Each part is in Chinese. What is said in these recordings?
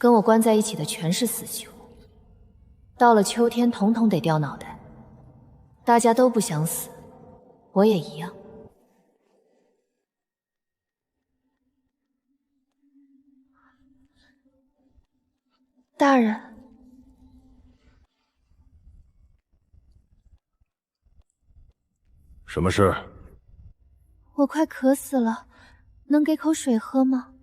跟我关在一起的全是死囚，到了秋天，统统得掉脑袋。大家都不想死，我也一样。大人，什么事？我快渴死了，能给口水喝吗？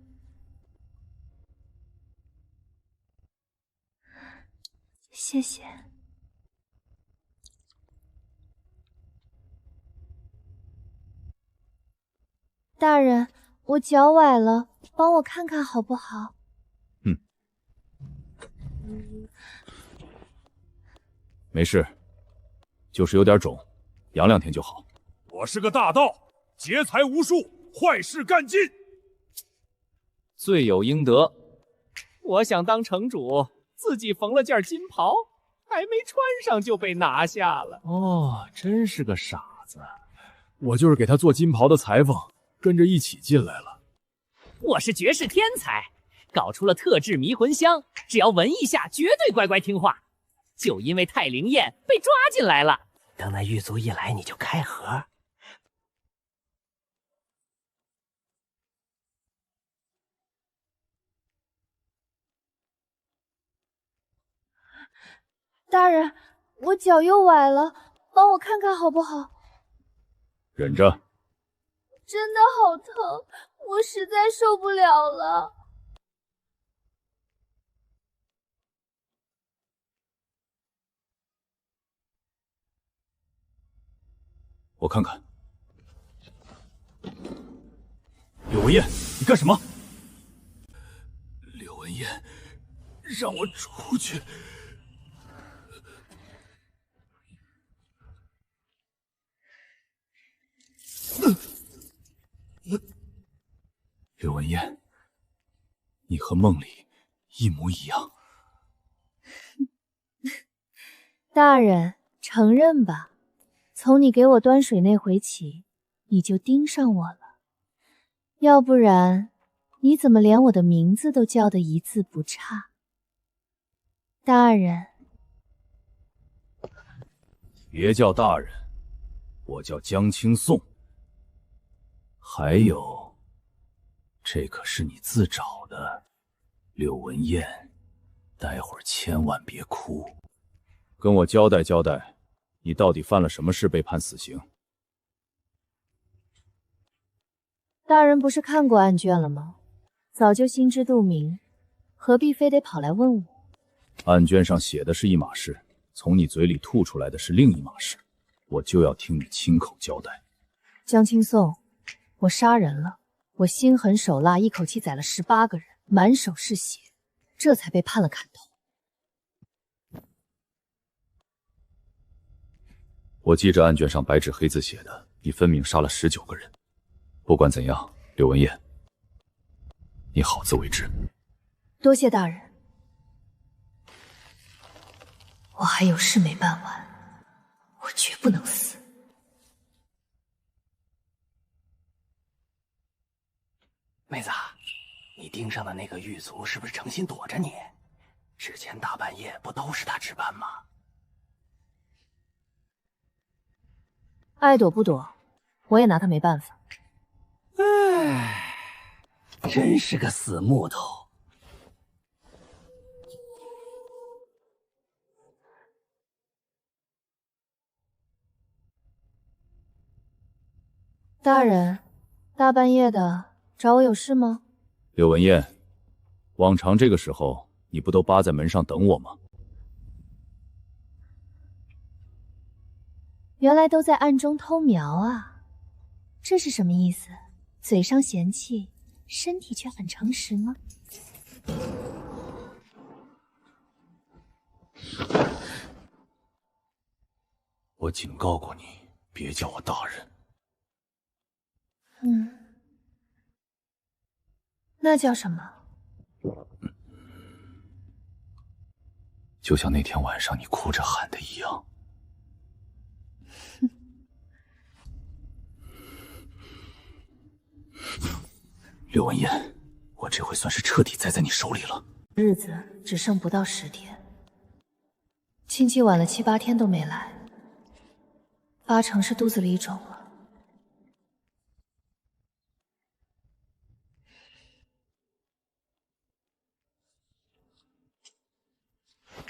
谢谢。大人，我脚崴了，帮我看看好不好？没事，就是有点肿，养2天就好。我是个大盗，劫财无数，坏事干尽，罪有应得。我想当城主，自己缝了件金袍，还没穿上就被拿下了。哦，真是个傻子。我就是给他做金袍的裁缝，跟着一起进来了。我是绝世天才，搞出了特制迷魂香，只要闻一下，绝对乖乖听话。就因为太灵验，被抓进来了。等那狱卒一来，你就开盒。大人，我脚又崴了，帮我看看好不好？忍着。真的好疼，我实在受不了了。我看看。柳文燕，你干什么？柳文燕，让我出去。柳文燕，你和梦里一模一样。大人，承认吧，从你给我端水那回起，你就盯上我了。要不然，你怎么连我的名字都叫得一字不差？大人，别叫大人，我叫江青颂。还有，这可是你自找的，柳文燕，待会儿千万别哭，跟我交代交代，你到底犯了什么事被判死刑？大人不是看过案卷了吗？早就心知肚明，何必非得跑来问我？案卷上写的是一码事，从你嘴里吐出来的是另一码事，我就要听你亲口交代。江青颂，我杀人了，我心狠手辣，一口气宰了18个人，满手是血，这才被判了砍头。我记着案卷上白纸黑字写的，你分明杀了19个人。不管怎样，柳文燕，你好自为之。多谢大人，我还有事没办完，我绝不能死。妹子，你盯上的那个狱卒是不是诚心躲着你？之前大半夜不都是他值班吗？爱躲不躲，我也拿他没办法。唉，真是个死木头。大人，大半夜的找我有事吗？柳文燕，往常这个时候你不都扒在门上等我吗？原来都在暗中偷瞄啊，这是什么意思？嘴上嫌弃，身体却很诚实吗？我警告过你，别叫我大人。那叫什么？就像那天晚上你哭着喊的一样。柳文燕，我这回算是彻底栽在你手里了。日子只剩不到10天，亲戚晚了7、8天都没来，8成是肚子里肿了。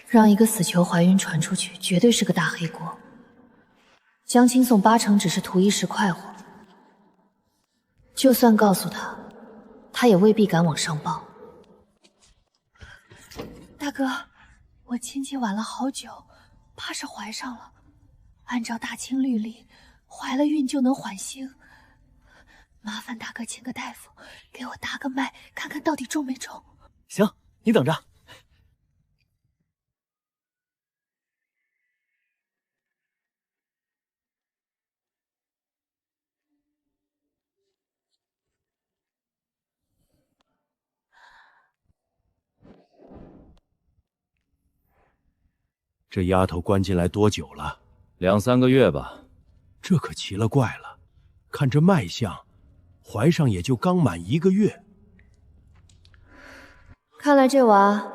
让一个死囚怀孕传出去，绝对是个大黑锅。江青颂8成只是图一时快活，就算告诉他，他也未必敢往上报。大哥，我亲戚晚了好久，怕是怀上了。按照大清律例，怀了孕就能缓刑。麻烦大哥请个大夫，给我搭个脉，看看到底重没重。行，你等着。这丫头关进来多久了？2、3个月吧。这可奇了怪了，看这脉象，怀上也就刚满1个月。看来这娃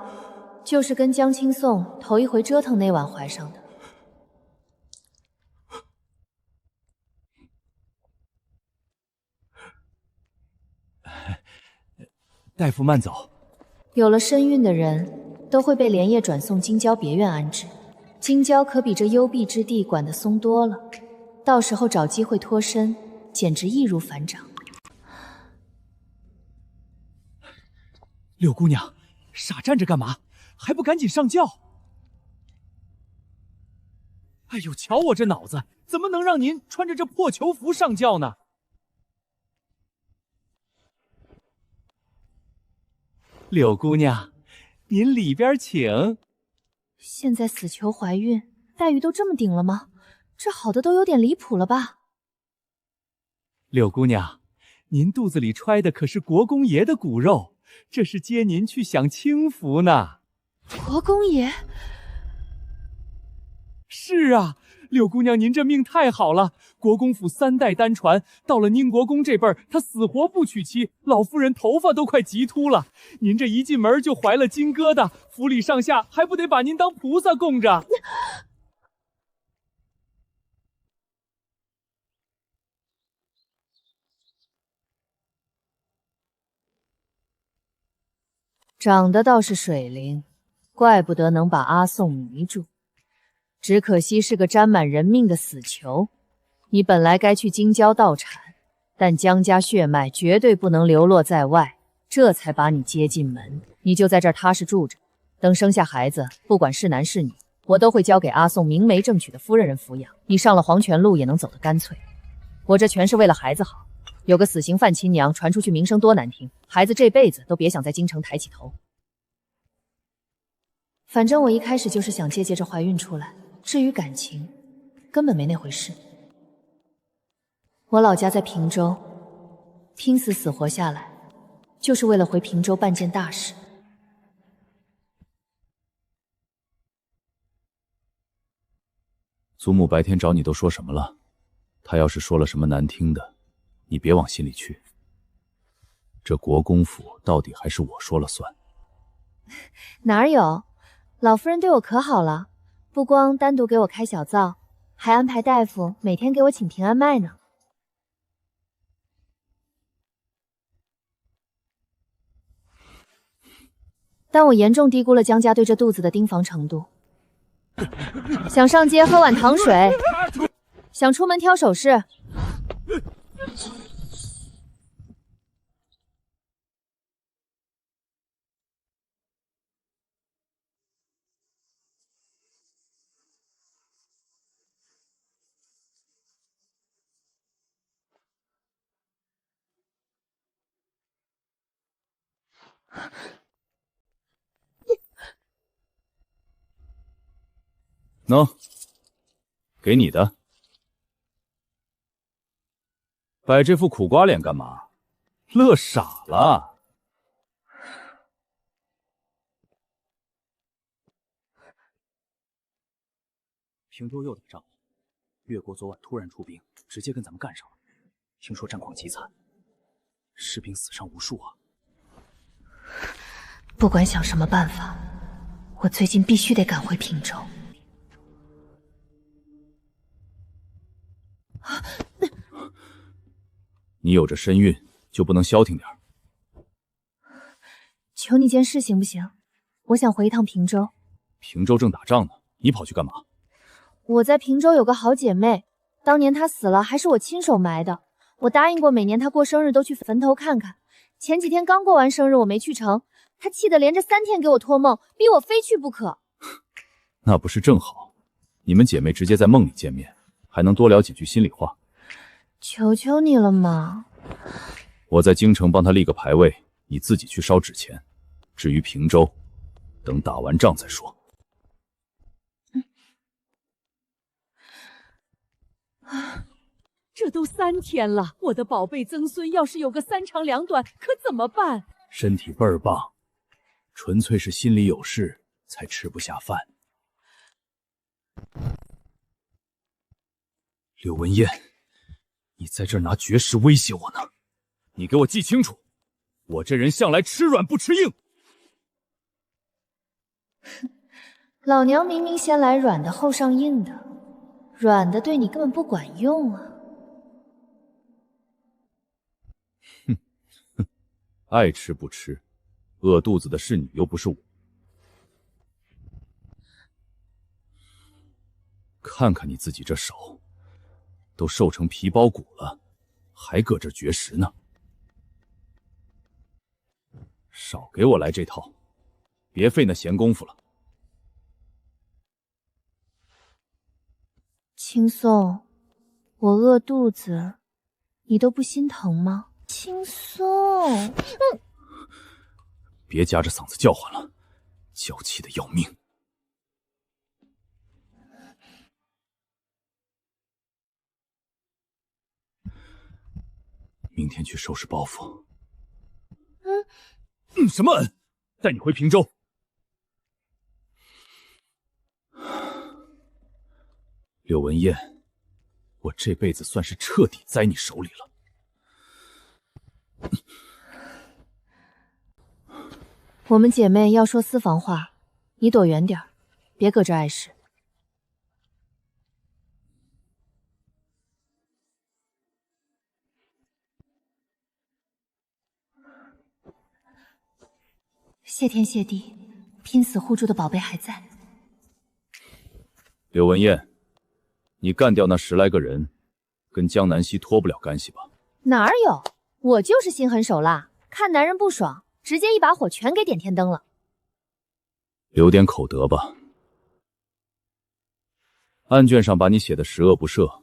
就是跟江青颂头一回折腾那晚怀上的。大夫慢走。有了身孕的人都会被连夜转送京郊别院安置，京郊可比这幽闭之地管得松多了，到时候找机会脱身，简直易如反掌。柳姑娘，傻站着干嘛？还不赶紧上轿！哎呦，瞧我这脑子，怎么能让您穿着这破囚服上轿呢？柳姑娘，您里边请。现在死囚怀孕，待遇都这么顶了吗？这好的都有点离谱了吧？柳姑娘，您肚子里揣的可是国公爷的骨肉，这是接您去享清福呢。国公爷？是啊，柳姑娘，您这命太好了，国公府3代单传，到了宁国公这辈儿，他死活不娶妻，老夫人头发都快急秃了。您这一进门就怀了金疙瘩，府里上下还不得把您当菩萨供着？长得倒是水灵，怪不得能把阿宋迷住。只可惜是个沾满人命的死囚。你本来该去京郊道产，但江家血脉绝对不能流落在外，这才把你接进门。你就在这儿踏实住着，等生下孩子，不管是男是女，我都会交给阿宋明媒正娶的夫人抚养。你上了黄泉路也能走得干脆。我这全是为了孩子好。有个死刑犯亲娘传出去，名声多难听，孩子这辈子都别想在京城抬起头。反正我一开始就是想借着怀孕出来，至于感情，根本没那回事。我老家在平州，拼死死活下来，就是为了回平州办件大事。祖母白天找你都说什么了？她要是说了什么难听的，你别往心里去。这国公府到底还是我说了算。哪有，老夫人对我可好了，不光单独给我开小灶，还安排大夫每天给我请平安麦呢。但我严重低估了江家对这肚子的盯防程度。想上街喝碗糖水，想出门挑首饰。喏，给你的。摆这副苦瓜脸干嘛？乐傻了。平州又打仗了，越国昨晚突然出兵，直接跟咱们干上了。听说战况极惨，士兵死伤无数啊！不管想什么办法，我最近必须得赶回平州。你有着身孕，就不能消停点？求你件事行不行？我想回一趟平州。平州正打仗呢，你跑去干嘛？我在平州有个好姐妹，当年她死了还是我亲手埋的。我答应过每年她过生日都去坟头看看。前几天刚过完生日，我没去成，她气得连着3天给我托梦，逼我非去不可。那不是正好，你们姐妹直接在梦里见面，还能多聊几句心里话。求求你了嘛！我在京城帮她立个牌位，你自己去烧纸钱。至于平州，等打完仗再说。这都3天了，我的宝贝曾孙要是有个3长2短，可怎么办？身体倍儿棒，纯粹是心里有事才吃不下饭。柳文燕，你在这儿拿绝食威胁我呢？你给我记清楚，我这人向来吃软不吃硬。老娘明明先来软的后上硬的，软的对你根本不管用啊！爱吃不吃，饿肚子的是你，又不是我。看看你自己这手，都瘦成皮包骨了，还搁这绝食呢。少给我来这套，别费那闲工夫了。青松，我饿肚子，你都不心疼吗？青松，别夹着嗓子叫唤了，娇气的要命。明天去收拾包袱。什么恩？带你回平州。柳文燕，我这辈子算是彻底栽你手里了。我们姐妹要说私房话，你躲远点儿，别搁这碍事。谢天谢地，拼死护住的宝贝还在。柳文燕，你干掉那10来个人，跟江南溪脱不了干系吧？哪儿有？我就是心狠手辣，看男人不爽，直接一把火全给点天灯了。留点口德吧。案卷上把你写的十恶不赦，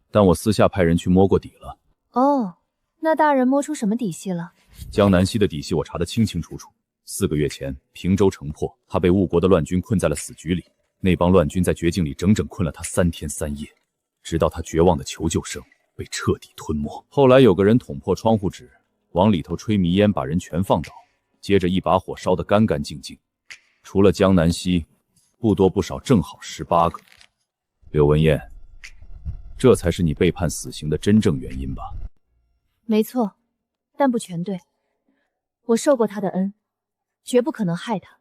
但我私下派人去摸过底了。哦，那大人摸出什么底细了？江南溪的底细我查得清清楚楚。4个月前，平州城破，他被误国的乱军困在了死局里。那帮乱军在绝境里整整困了他3天3夜，直到他绝望的求救声被彻底吞没。后来有个人捅破窗户纸，往里头吹迷烟，把人全放倒，接着一把火烧得干干净净。除了江南溪，不多不少正好18个。柳文燕，这才是你被判死刑的真正原因吧？没错，但不全对。我受过他的恩，绝不可能害他。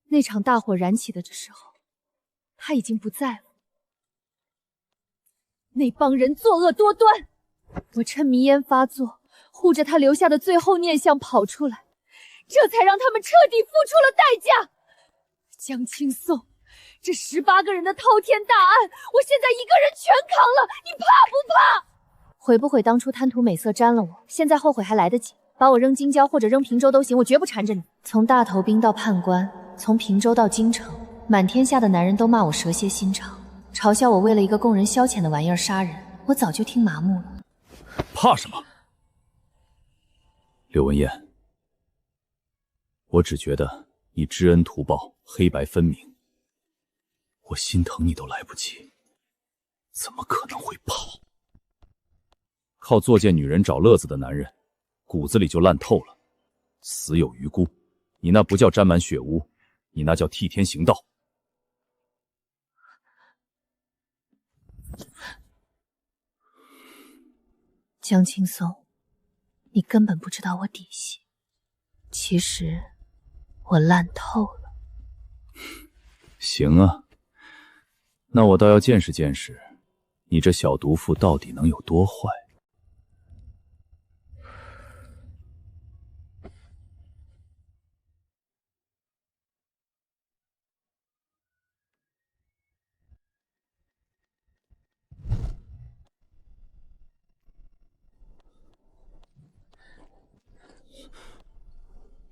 那场大火燃起的这时候，他已经不在了。那帮人作恶多端，我趁迷烟发作，护着他留下的最后念想跑出来，这才让他们彻底付出了代价。江青松，这18个人的滔天大案，我现在一个人全扛了，你怕不怕？悔不悔当初贪图美色沾了我？现在后悔还来得及。把我扔京郊或者扔平州都行，我绝不缠着你。从大头兵到判官，从平州到京城，满天下的男人都骂我蛇蝎心肠，嘲笑我为了一个供人消遣的玩意儿杀人。我早就听麻木了。怕什么？柳文燕，我只觉得你知恩图报，黑白分明，我心疼你都来不及，怎么可能会跑？靠作践女人找乐子的男人，骨子里就烂透了，死有余辜。你那不叫沾满血污，你那叫替天行道。江青松，你根本不知道我底细。其实我烂透了。行啊，那我倒要见识见识，你这小毒妇到底能有多坏。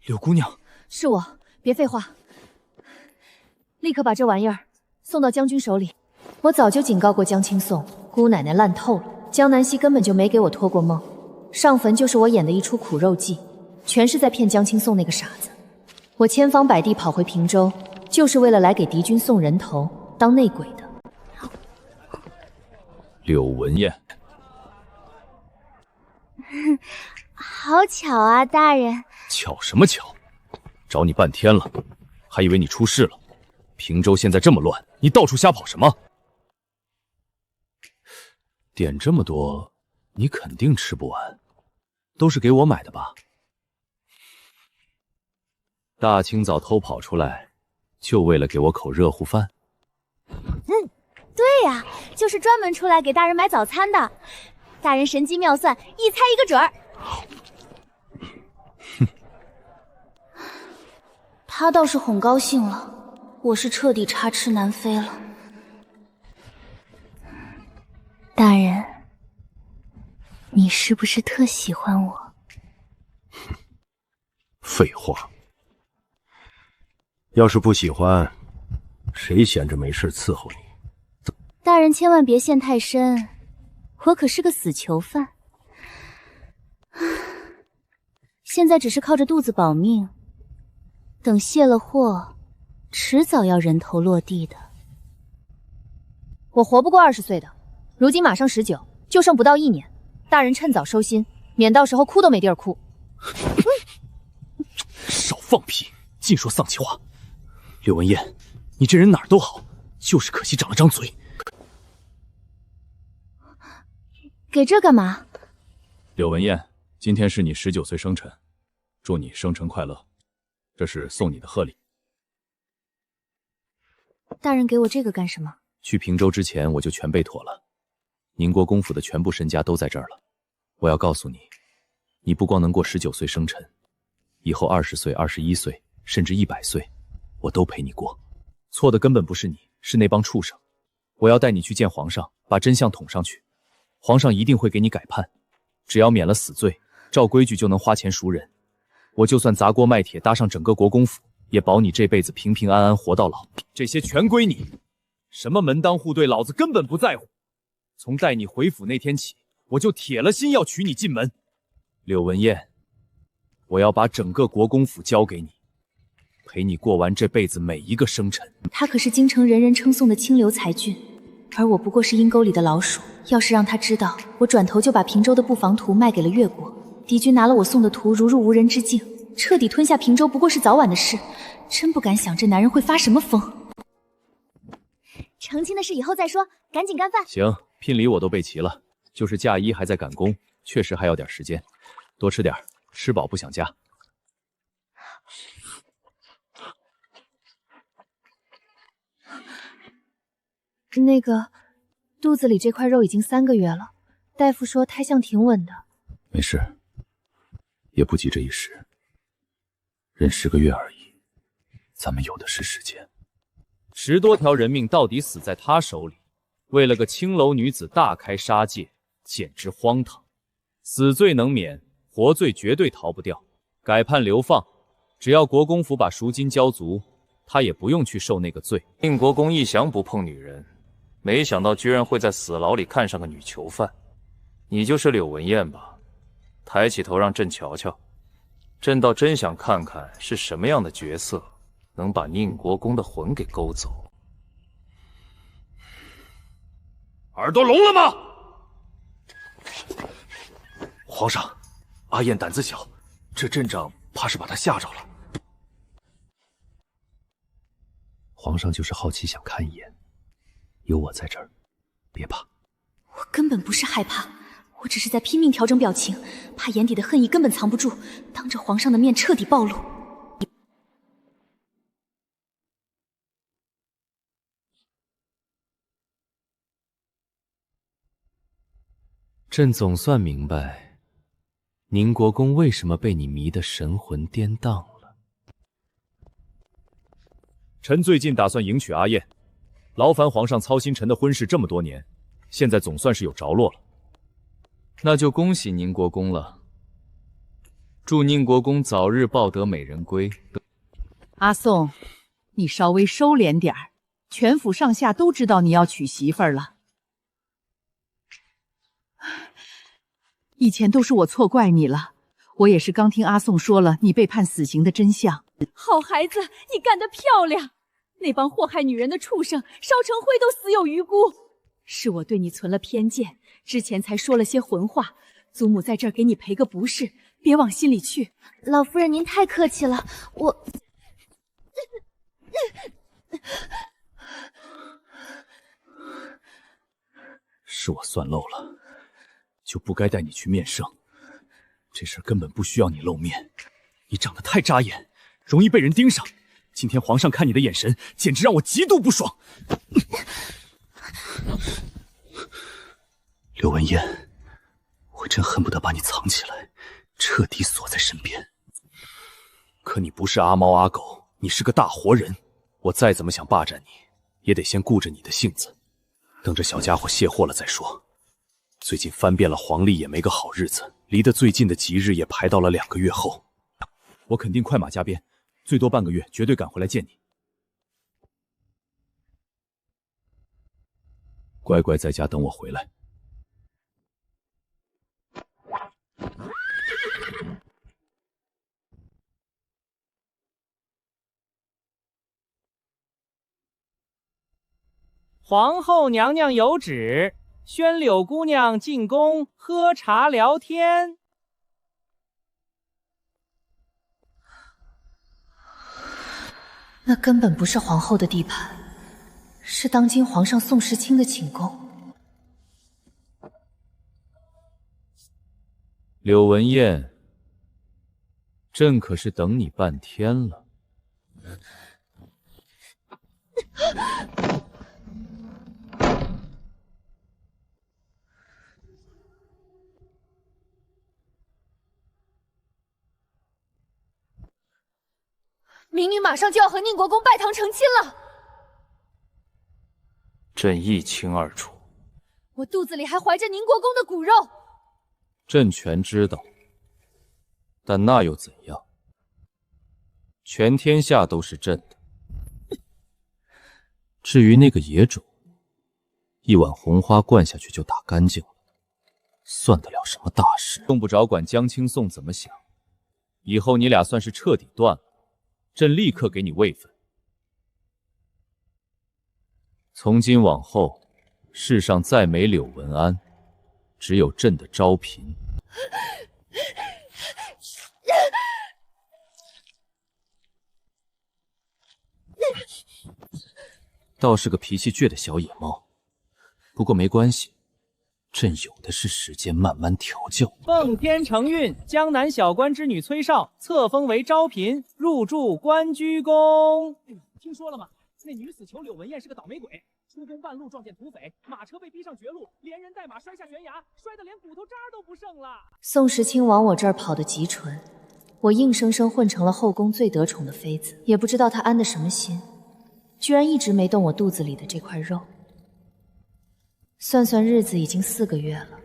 柳姑娘，是我，别废话，立刻把这玩意儿送到将军手里。我早就警告过江青颂，姑奶奶烂透了。江南溪根本就没给我托过梦，上坟就是我演的一出苦肉计，全是在骗江青颂那个傻子。我千方百计跑回平州，就是为了来给敌军送人头，当内鬼的。柳文燕，好巧啊，大人。巧什么巧？找你半天了，还以为你出事了。平州现在这么乱，你到处瞎跑什么？点这么多，你肯定吃不完，都是给我买的吧？大清早偷跑出来，就为了给我口热乎饭？对呀，就是专门出来给大人买早餐的。大人神机妙算，一猜一个准儿。他倒是哄高兴了，我是彻底插翅难飞了。大人，你是不是特喜欢我？废话，要是不喜欢，谁闲着没事伺候你？大人千万别陷太深，我可是个死囚犯，现在只是靠着肚子保命，等卸了货，迟早要人头落地的。我活不过20岁的，如今马上19，就剩不到1年。大人趁早收心，免到时候哭都没地儿哭。少放屁，净说丧气话。柳文燕，你这人哪儿都好，就是可惜长了张嘴。给这干嘛？柳文燕，今天是你19岁生辰，祝你生辰快乐。这是送你的贺礼。大人给我这个干什么？去平州之前我就全备妥了，宁国公府的全部身家都在这儿了。我要告诉你，你不光能过19岁生辰，以后20岁、21岁，甚至100岁，我都陪你过。错的根本不是你，是那帮畜生。我要带你去见皇上，把真相捅上去。皇上一定会给你改判，只要免了死罪，照规矩就能花钱赎人。我就算砸锅卖铁搭上整个国公府，也保你这辈子平平安安活到老。这些全归你，什么门当户对，老子根本不在乎。从带你回府那天起，我就铁了心要娶你进门。柳文燕，我要把整个国公府交给你，陪你过完这辈子每一个生辰。他可是京城人人称颂的清流才俊，而我不过是阴沟里的老鼠。要是让他知道我转头就把平州的布防图卖给了越国，敌军拿了我送的图如入无人之境，彻底吞下平州不过是早晚的事。真不敢想这男人会发什么疯。成亲的事以后再说，赶紧干饭。行，聘礼我都备齐了，就是嫁衣还在赶工，确实还要点时间。多吃点，吃饱不想家。那个，肚子里这块肉已经3个月了，大夫说胎相挺稳的。没事，也不急这一时，人10个月而已，咱们有的是时间。10多条人命到底死在他手里，为了个青楼女子大开杀戒，简直荒唐。死罪能免，活罪绝对逃不掉。改判流放，只要国公府把赎金交足，他也不用去受那个罪。宁国公一向不碰女人，没想到居然会在死牢里看上个女囚犯。你就是柳文燕吧？抬起头让朕瞧瞧，朕倒真想看看是什么样的角色能把宁国公的魂给勾走。耳朵聋了吗？皇上，阿燕胆子小，这镇长怕是把她吓着了。皇上就是好奇想看一眼，有我在这儿，别怕。我根本不是害怕，我只是在拼命调整表情，怕眼底的恨意根本藏不住，当着皇上的面彻底暴露。朕总算明白，宁国公为什么被你迷得神魂颠荡了。臣最近打算迎娶阿燕，劳烦皇上操心臣的婚事这么多年，现在总算是有着落了。那就恭喜宁国公了，祝宁国公早日抱得美人归。阿宋，你稍微收敛点儿，全府上下都知道你要娶媳妇儿了。以前都是我错怪你了，我也是刚听阿宋说了你被判死刑的真相。好孩子，你干得漂亮！那帮祸害女人的畜生，烧成灰都死有余辜。是我对你存了偏见，之前才说了些混话。祖母在这儿给你赔个不是，别往心里去。老夫人您太客气了，我……是我算漏了，就不该带你去面圣。这事根本不需要你露面，你长得太扎眼，容易被人盯上。今天皇上看你的眼神，简直让我极度不爽。刘文燕，我真恨不得把你藏起来，彻底锁在身边。可你不是阿猫阿狗，你是个大活人，我再怎么想霸占你，也得先顾着你的性子，等着小家伙卸货了再说。最近翻遍了黄历也没个好日子，离得最近的吉日也排到了2个月后。我肯定快马加鞭，最多半个月，绝对赶回来见你。乖乖在家等我回来。皇后娘娘有旨，宣柳姑娘进宫喝茶聊天。那根本不是皇后的地盘，是当今皇上宋时清的寝宫。柳文燕，朕可是等你半天了。民女马上就要和宁国公拜堂成亲了。朕一清二楚。我肚子里还怀着宁国公的骨肉。朕全知道，但那又怎样？全天下都是朕的。至于那个野种，一碗红花灌下去就打干净了，算得了什么大事？用不着管江青颂怎么想，以后你俩算是彻底断了。朕立刻给你位分。从今往后，世上再没柳文安，只有朕的昭嫔。倒是个脾气倔的小野猫，不过没关系，朕有的是时间慢慢调教。奉天承运，江南小官之女崔少册封为昭嫔，入住关雎宫。听说了吗？那女死囚柳文燕是个倒霉鬼，出宫半路撞见土匪，马车被逼上绝路，连人带马摔下悬崖，摔得连骨头渣都不剩了。宋时清往我这儿跑得极纯，我硬生生混成了后宫最得宠的妃子，也不知道他安的什么心，居然一直没动我肚子里的这块肉。算算日子，已经4个月了。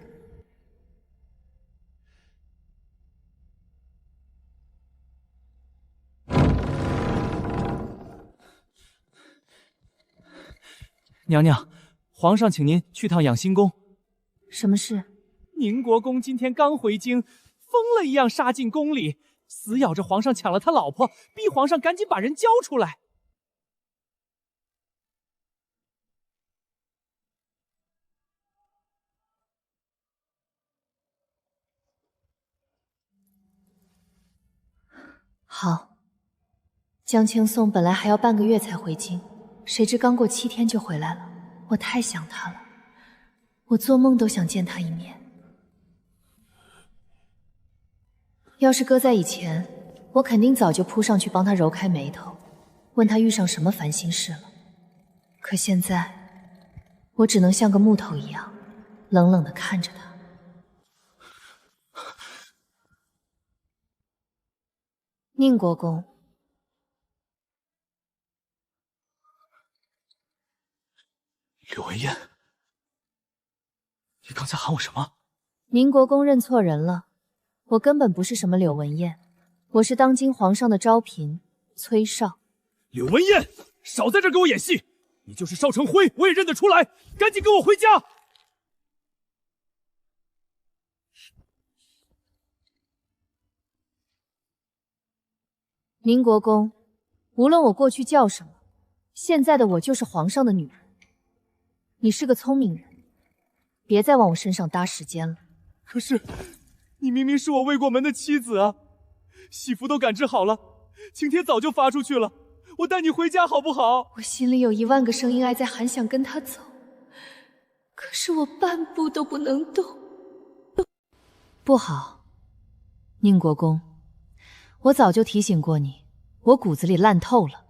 娘娘，皇上请您去趟养心宫。什么事？宁国公今天刚回京，疯了一样杀进宫里，死咬着皇上抢了他老婆，逼皇上赶紧把人交出来。好，江青颂本来还要半个月才回京，谁知刚过7天就回来了。我太想他了，我做梦都想见他一面。要是搁在以前，我肯定早就扑上去帮他揉开眉头，问他遇上什么烦心事了。可现在，我只能像个木头一样，冷冷地看着他。宁国公，柳文燕，你刚才喊我什么？宁国公认错人了，我根本不是什么柳文燕，我是当今皇上的昭嫔崔少。柳文燕，少在这给我演戏！你就是邵成辉，我也认得出来。赶紧跟我回家！宁国公，无论我过去叫什么，现在的我就是皇上的女人。你是个聪明人，别再往我身上搭时间了。可是，你明明是我未过门的妻子啊！喜服都赶制好了，请帖早就发出去了，我带你回家好不好？我心里有10000个声音挨在喊，想跟他走，可是我半步都不能动。不好，宁国公，我早就提醒过你，我骨子里烂透了。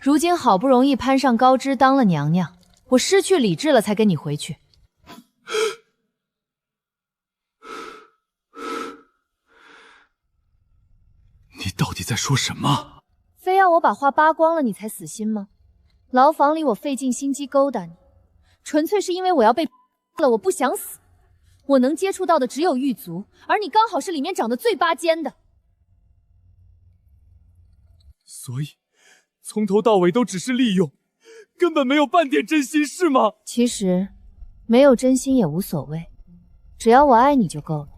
如今好不容易攀上高枝当了娘娘，我失去理智了才跟你回去。你到底在说什么？非要我把话扒光了你才死心吗？牢房里我费尽心机勾搭你，纯粹是因为我要被了，我不想死。我能接触到的只有狱卒，而你刚好是里面长得最拔尖的。所以，从头到尾都只是利用，根本没有半点真心，是吗？其实，没有真心也无所谓，只要我爱你就够了。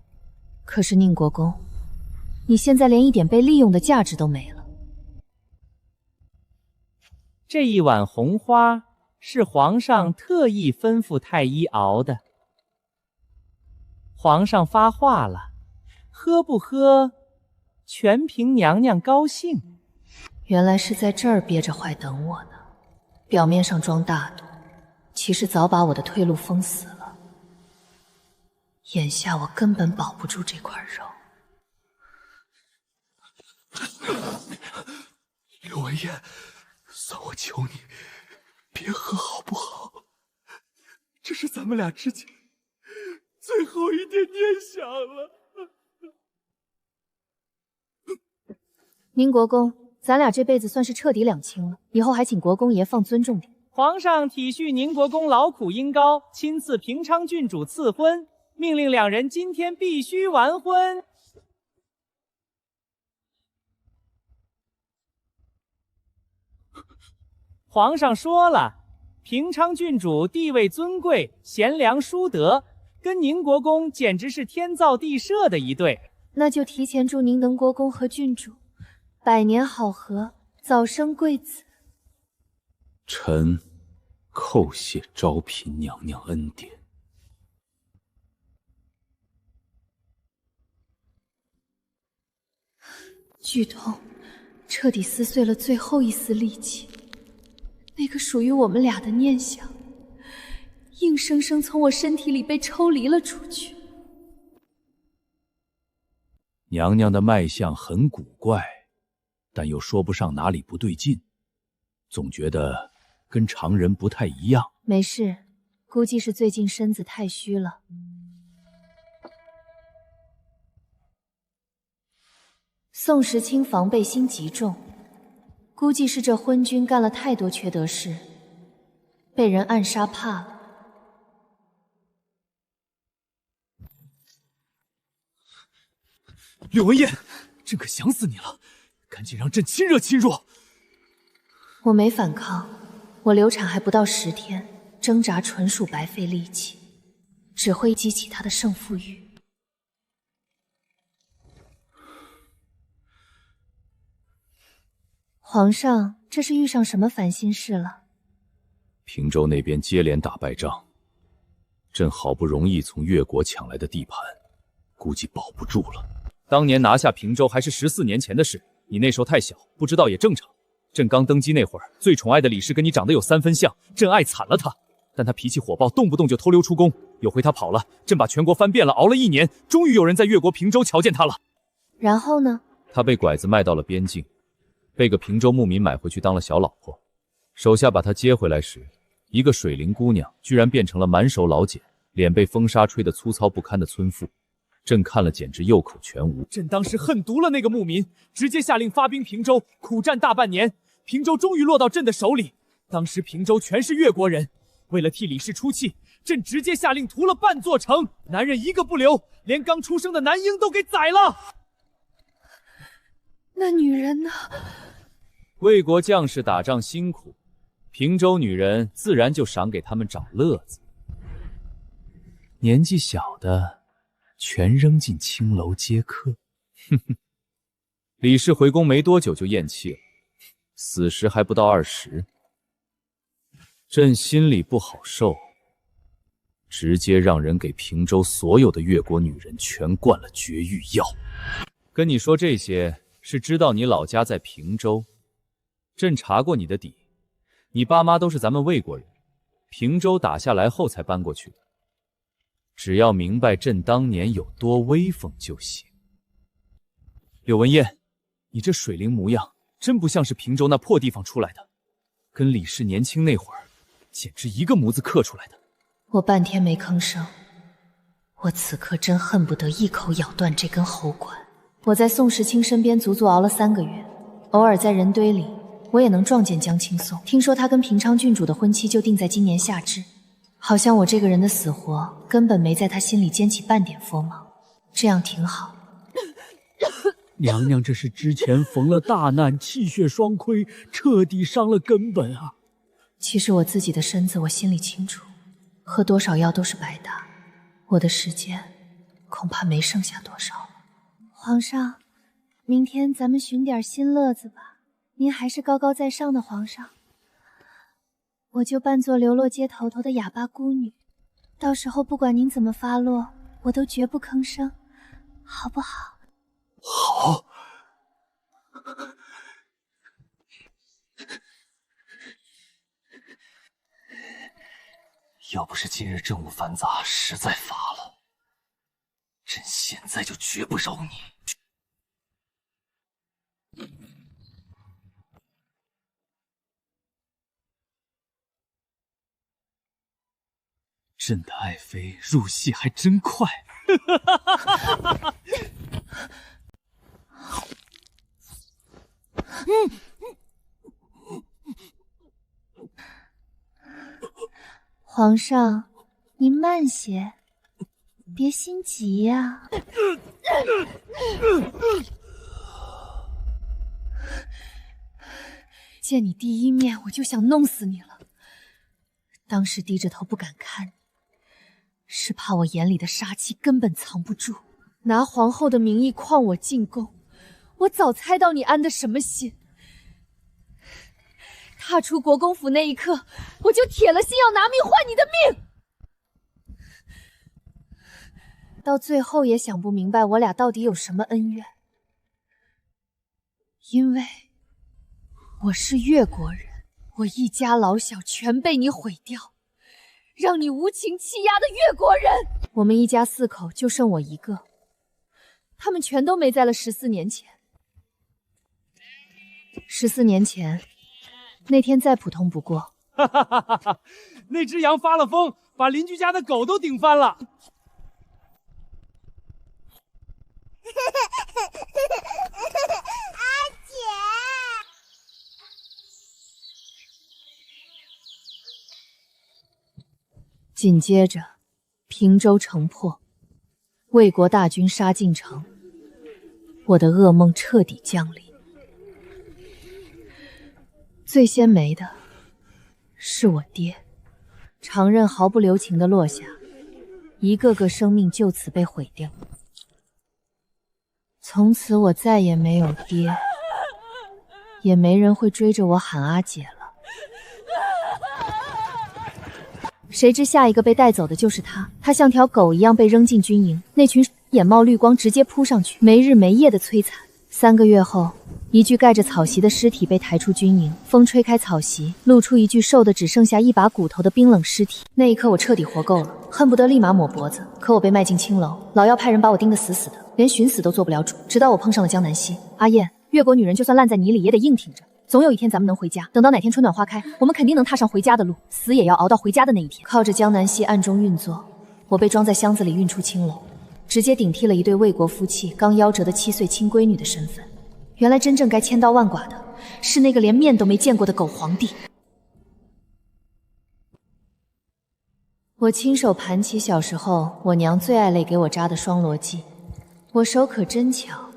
可是宁国公，你现在连一点被利用的价值都没了。这一碗红花是皇上特意吩咐太医熬的。皇上发话了，喝不喝，全凭娘娘高兴。原来是在这儿憋着坏等我呢，表面上装大度，其实早把我的退路封死了。眼下我根本保不住这块肉。柳文燕，算我求你，别喝好不好？这是咱们俩之间最后一点念想了。宁国公，咱俩这辈子算是彻底两清了，以后还请国公爷放尊重点。皇上体恤宁国公劳苦因高，亲赐平昌郡主赐婚，命令两人今天必须完婚。皇上说了，平昌郡主地位尊贵，贤良淑德，跟宁国公简直是天造地设的一对。那就提前祝宁能国公和郡主百年好合，早生贵子。臣叩谢昭嫔娘娘恩典。剧痛彻底撕碎了最后一丝力气，那个属于我们俩的念想，硬生生从我身体里被抽离了出去。娘娘的脉象很古怪，但又说不上哪里不对劲，总觉得跟常人不太一样。没事，估计是最近身子太虚了。宋时清防备心极重，估计是这昏君干了太多缺德事，被人暗杀怕了。柳文燕，朕可想死你了，赶紧让朕亲热亲热。我没反抗，我流产还不到10天，挣扎纯属白费力气，只会激起他的胜负欲。皇上，这是遇上什么烦心事了？平州那边接连打败仗，朕好不容易从越国抢来的地盘，估计保不住了。当年拿下平州还是14年前的事，你那时候太小，不知道也正常。朕刚登基那会儿，最宠爱的李氏跟你长得有3分像，朕爱惨了他。但他脾气火爆，动不动就偷溜出宫。有回他跑了，朕把全国翻遍了，熬了1年，终于有人在越国平州瞧见他了。然后呢？他被拐子卖到了边境，被个平州牧民买回去当了小老婆。手下把他接回来时，一个水灵姑娘居然变成了满手老茧、脸被风沙吹得粗糙不堪的村妇。朕看了简直右口全无。朕当时恨毒了那个牧民，直接下令发兵平州，苦战大半年，平州终于落到朕的手里。当时平州全是越国人，为了替李氏出气，朕直接下令屠了半座城，男人一个不留，连刚出生的男婴都给宰了。那女人呢？魏国将士打仗辛苦，平州女人自然就赏给他们找乐子。年纪小的全扔进青楼接客。哼哼，李氏回宫没多久就咽气了，死时还不到20。朕心里不好受，直接让人给平州所有的越国女人全灌了绝育药。跟你说这些是知道你老家在平州，朕查过你的底，你爸妈都是咱们魏国人，平州打下来后才搬过去的。只要明白朕当年有多威风就行。柳文燕，你这水灵模样，真不像是平州那破地方出来的，跟李氏年轻那会儿，简直一个模子刻出来的。我半天没吭声，我此刻真恨不得一口咬断这根喉管。我在宋时清身边足足熬了3个月，偶尔在人堆里，我也能撞见江青颂。听说他跟平昌郡主的婚期就定在今年夏至。好像我这个人的死活根本没在他心里尖起半点锋芒，这样挺好。娘娘这是之前逢了大难，气血双亏，彻底伤了根本啊！其实我自己的身子我心里清楚，喝多少药都是白搭，我的时间恐怕没剩下多少了。皇上，明天咱们寻点新乐子吧。您还是高高在上的皇上。我就扮作流落街头的哑巴孤女，到时候不管您怎么发落，我都绝不吭声，好不好？好。要不是今日政务繁杂，实在乏了，朕现在就绝不饶你。朕的爱妃入戏还真快。皇上，您慢些，别心急呀。见你第一面，我就想弄死你了。当时低着头不敢看你，是怕我眼里的杀气根本藏不住，拿皇后的名义诓我进宫。我早猜到你安的什么心。踏出国公府那一刻，我就铁了心要拿命换你的命。到最后也想不明白我俩到底有什么恩怨。因为我是越国人，我一家老小全被你毁掉，让你无情欺压的越国人。我们一家4口就剩我一个，他们全都没在了14年前。14年前，那天再普通不过。哈哈哈哈哈！那只羊发了疯，把邻居家的狗都顶翻了。阿姐。紧接着，平州城破，魏国大军杀进城，我的噩梦彻底降临。最先没的是我爹，长刃毫不留情地落下，一个个生命就此被毁掉。从此我再也没有爹，也没人会追着我喊阿姐了。谁知下一个被带走的就是他，他像条狗一样被扔进军营，那群眼冒绿光直接扑上去，没日没夜的摧残。3个月后，一具盖着草席的尸体被抬出军营，风吹开草席，露出一具瘦的只剩下一把骨头的冰冷尸体。那一刻，我彻底活够了。恨不得立马抹脖子。可我被卖进青楼，老要派人把我盯得死死的，连寻死都做不了主。直到我碰上了江南希。阿燕，越国女人就算烂在泥里，也得硬挺着。总有一天咱们能回家。等到哪天春暖花开，我们肯定能踏上回家的路，死也要熬到回家的那一天。靠着江南希暗中运作，我被装在箱子里运出青楼，直接顶替了一对魏国夫妻刚夭折的7岁亲闺女的身份。原来真正该千刀万剐的是那个连面都没见过的狗皇帝。我亲手盘起小时候我娘最爱累给我扎的双螺髻，我手可真巧，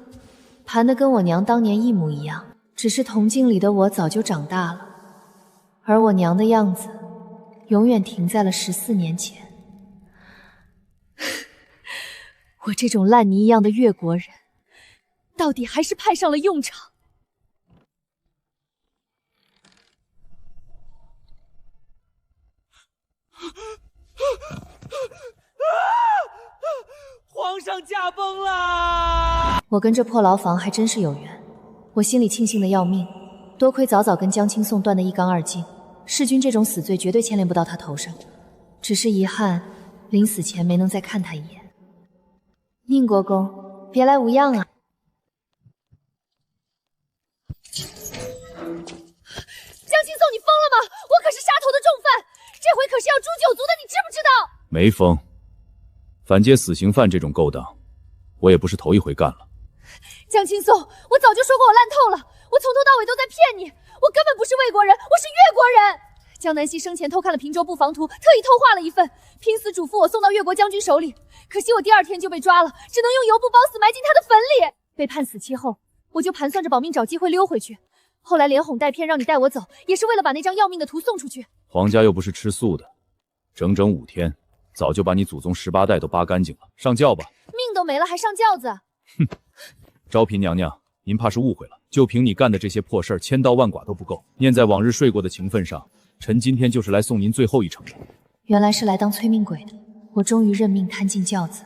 盘得跟我娘当年一模一样。只是铜镜里的我早就长大了，而我娘的样子永远停在了14年前。我这种烂泥一样的越国人，到底还是派上了用场。皇上驾崩了！我跟这破牢房还真是有缘。我心里庆幸的要命，多亏早早跟江青颂断得一干二净，弑君这种死罪绝对牵连不到他头上。只是遗憾，临死前没能再看他一眼。宁国公，别来无恙啊！江青颂，你疯了吗？我可是杀头的重犯，这回可是要诛九族的，你知不知道？没疯，反接死刑犯这种勾当，我也不是头一回干了。江青颂，我早就说过我烂透了，我从头到尾都在骗你，我根本不是魏国人，我是越国人。江南希生前偷看了平州布防图，特意偷画了一份，拼死嘱咐我送到越国将军手里。可惜我第2天就被抓了，只能用油布包死埋进他的坟里。被判死期后，我就盘算着保命找机会溜回去，后来连哄带骗让你带我走，也是为了把那张要命的图送出去。皇家又不是吃素的，整整5天，早就把你祖宗18代都扒干净了。上轿吧。命都没了还上轿子？哼，昭嫔娘娘，您怕是误会了，就凭你干的这些破事儿，千刀万剐都不够。念在往日睡过的情分上，臣今天就是来送您最后一程的。原来是来当催命鬼的，我终于认命摊进轿子。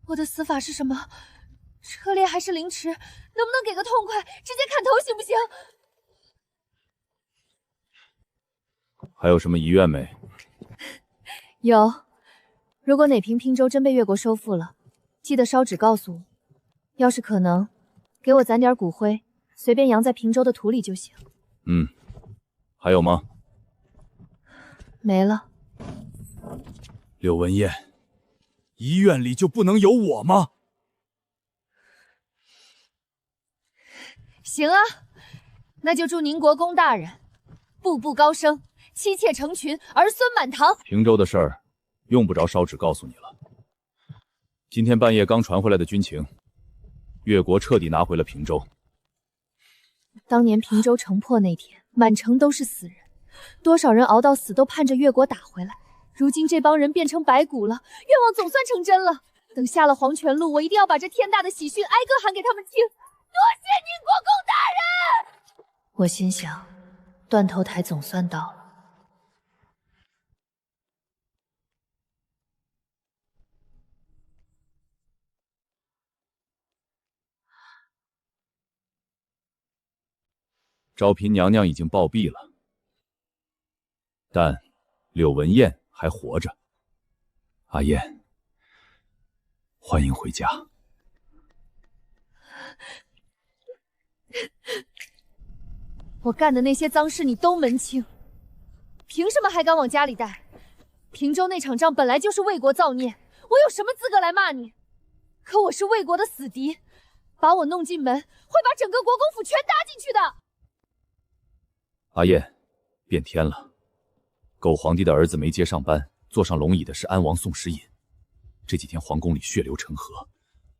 我的死法是什么？车裂还是凌迟？能不能给个痛快，直接砍头行不行？还有什么遗愿没？有，如果哪瓶平州真被越国收复了，记得烧纸告诉我。要是可能，给我攒点骨灰，随便扬在平州的土里就行。还有吗？没了。柳文燕，遗愿里就不能有我吗？行啊，那就祝宁国公大人步步高升，妻妾成群，儿孙满堂。平州的事儿用不着烧纸告诉你了。今天半夜刚传回来的军情，越国彻底拿回了平州。当年平州城破那天，满城都是死人，多少人熬到死都盼着越国打回来。如今这帮人变成白骨了，愿望总算成真了。等下了黄泉路，我一定要把这天大的喜讯挨个喊给他们听。多谢宁国公大人！我心想，断头台总算到了。昭嫔娘娘已经暴毙了，但柳文燕还活着。阿燕，欢迎回家。我干的那些脏事你都门清，凭什么还敢往家里带？平州那场仗本来就是魏国造孽，我有什么资格来骂你？可我是魏国的死敌，把我弄进门，会把整个国公府全搭进去的。阿燕，变天了。狗皇帝的儿子没接上班，坐上龙椅的是安王宋时隐。这几天皇宫里血流成河，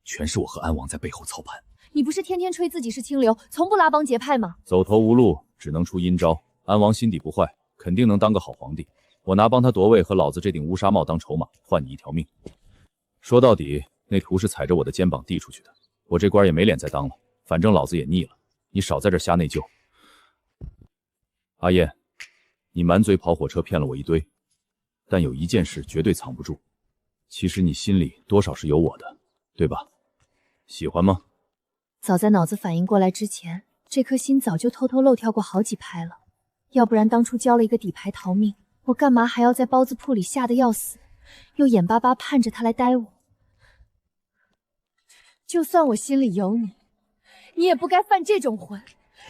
全是我和安王在背后操盘。你不是天天吹自己是清流，从不拉帮结派吗？走投无路，只能出阴招。安王心底不坏，肯定能当个好皇帝。我拿帮他夺位和老子这顶乌纱帽当筹码，换你一条命。说到底，那图是踩着我的肩膀递出去的，我这官也没脸再当了。反正老子也腻了，你少在这瞎内疚。阿燕，你满嘴跑火车骗了我一堆，但有一件事绝对藏不住，其实你心里多少是有我的，对吧？喜欢吗？早在脑子反应过来之前，这颗心早就偷偷漏跳过好几拍了。要不然当初交了一个底牌逃命，我干嘛还要在包子铺里吓得要死，又眼巴巴盼着他来逮我？就算我心里有你，你也不该犯这种浑。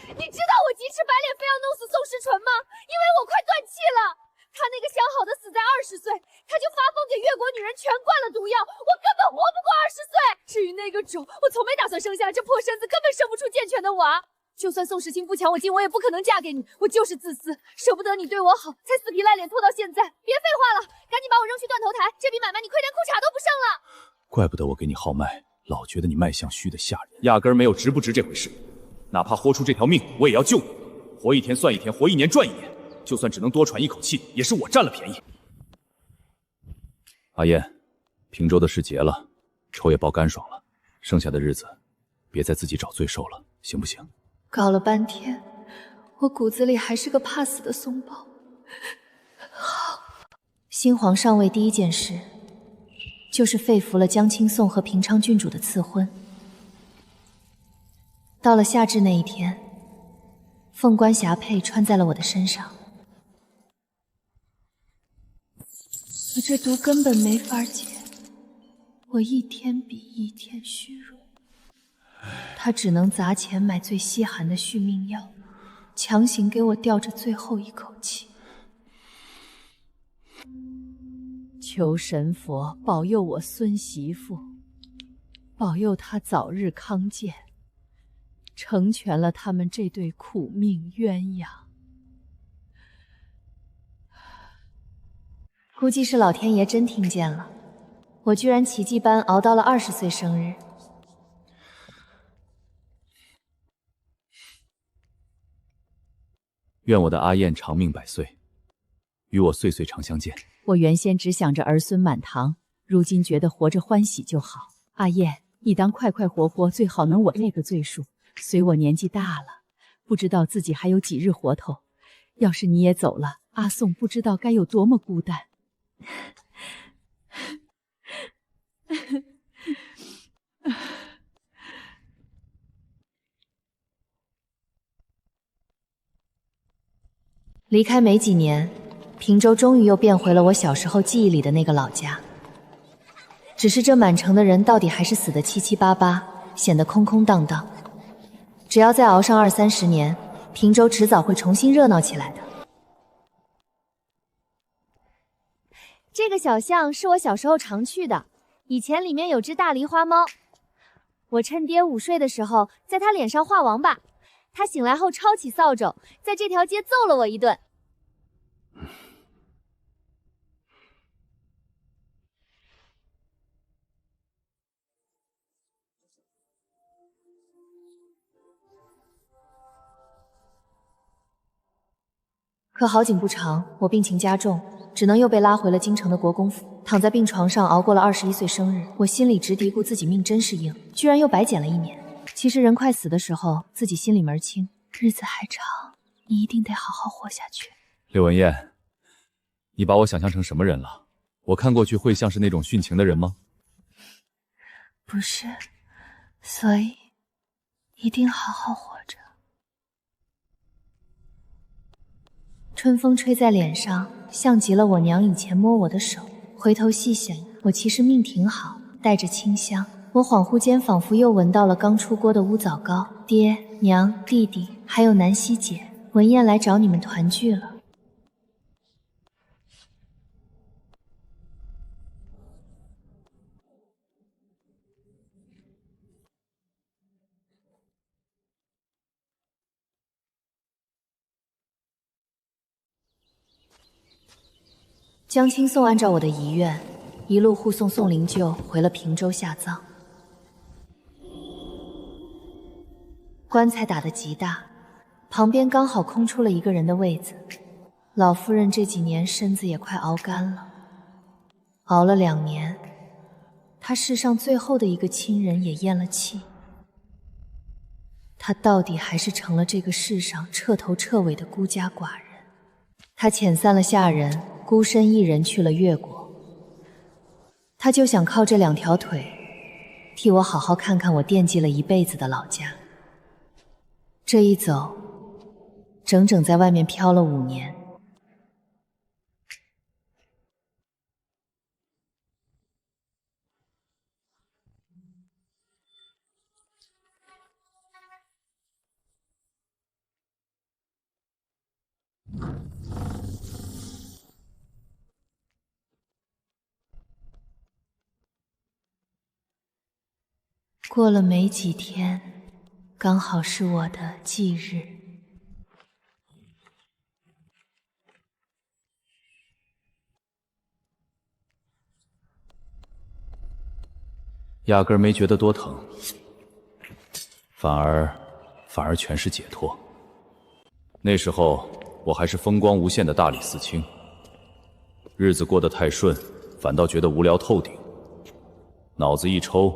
你知道我急赤白脸非要弄死宋时纯吗？因为我快断气了。他那个想好的死在20岁，他就发疯给越国女人全灌了毒药，我根本活不过20岁。至于那个种，我从没打算生下来，这破身子根本生不出健全的娃。就算宋时清不抢我金，我也不可能嫁给你。我就是自私，舍不得你对我好，才死皮赖脸拖到现在。别废话了，赶紧把我扔去断头台，这笔买卖你亏连裤衩都不剩了。怪不得我给你号脉，老觉得你脉象虚得吓人，压根儿没有值不值这回事。哪怕豁出这条命，我也要救你。活一天算一天，活一年赚一年。就算只能多喘一口气，也是我占了便宜。阿燕，平州的事结了，仇也报干爽了，剩下的日子，别再自己找罪受了，行不行？搞了半天，我骨子里还是个怕死的松豹。好，新皇上位第一件事，就是废除了江青颂和平昌郡主的赐婚。到了夏至那一天，凤冠霞帔穿在了我的身上。可这毒根本没法解，我一天比一天虚弱。他只能砸钱买最稀罕的续命药，强行给我吊着最后一口气。求神佛保佑我孙媳妇，保佑她早日康健，成全了他们这对苦命鸳鸯。估计是老天爷真听见了，我居然奇迹般熬到了20岁生日。愿我的阿燕长命百岁，与我岁岁常相见。我原先只想着儿孙满堂，如今觉得活着欢喜就好。阿燕，你当快快活活，最好能我这个岁数。随我年纪大了，不知道自己还有几日活头。要是你也走了，阿宋不知道该有多么孤单。离开没几年，平州终于又变回了我小时候记忆里的那个老家。只是这满城的人到底还是死得七七八八，显得空空荡荡。只要再熬上20-30年，平州迟早会重新热闹起来的。这个小巷是我小时候常去的，以前里面有只大狸花猫。我趁爹午睡的时候，在他脸上画王八，他醒来后抄起扫帚，在这条街揍了我一顿。可好景不长，我病情加重，只能又被拉回了京城的国公府。躺在病床上熬过了21岁生日，我心里直嘀咕自己命真是硬，居然又白捡了1年。其实人快死的时候，自己心里门清，日子还长，你一定得好好活下去。柳文燕，你把我想象成什么人了？我看过去会像是那种殉情的人吗？不是，所以一定好好活着。春风吹在脸上，像极了我娘以前摸我的手。回头细想，我其实命挺好，带着清香。我恍惚间仿佛又闻到了刚出锅的乌枣糕。爹娘、弟弟，还有南希姐，文燕来找你们团聚了。江青颂按照我的遗愿，一路护送宋灵柩回了平州下葬。棺材打得极大，旁边刚好空出了一个人的位子。老夫人这几年身子也快熬干了，熬了2年，她世上最后的一个亲人也咽了气。她到底还是成了这个世上彻头彻尾的孤家寡人。她遣散了下人，孤身一人去了越国。她就想靠这2条腿，替我好好看看我惦记了一辈子的老家。这一走，整整在外面飘了5年。过了没几天，刚好是我的忌日。压根儿没觉得多疼，反而全是解脱。那时候我还是风光无限的大理寺卿，日子过得太顺，反倒觉得无聊透顶。脑子一抽，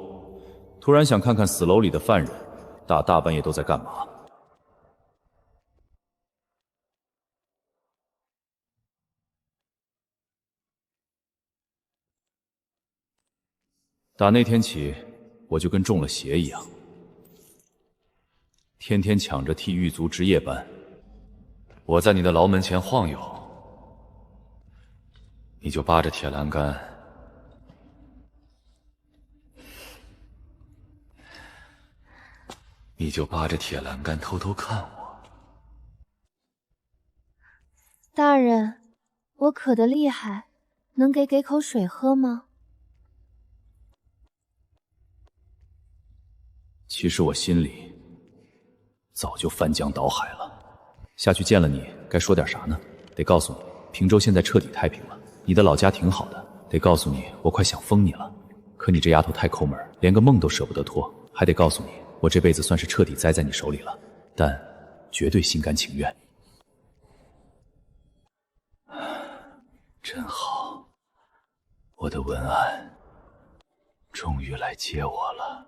突然想看看死楼里的犯人，大半夜都在干嘛。打那天起，我就跟中了邪一样，天天抢着替狱卒值夜班。我在你的牢门前晃悠，你就扒着铁栏杆，偷偷看我。大人，我渴得厉害，能给口水喝吗？其实我心里早就翻江倒海了。下去见了你，该说点啥呢？得告诉你，平州现在彻底太平了，你的老家挺好的。得告诉你，我快想疯你了。可你这丫头太抠门，连个梦都舍不得脱。还得告诉你，我这辈子算是彻底栽在你手里了，但绝对心甘情愿。真好，我的文案终于来接我了。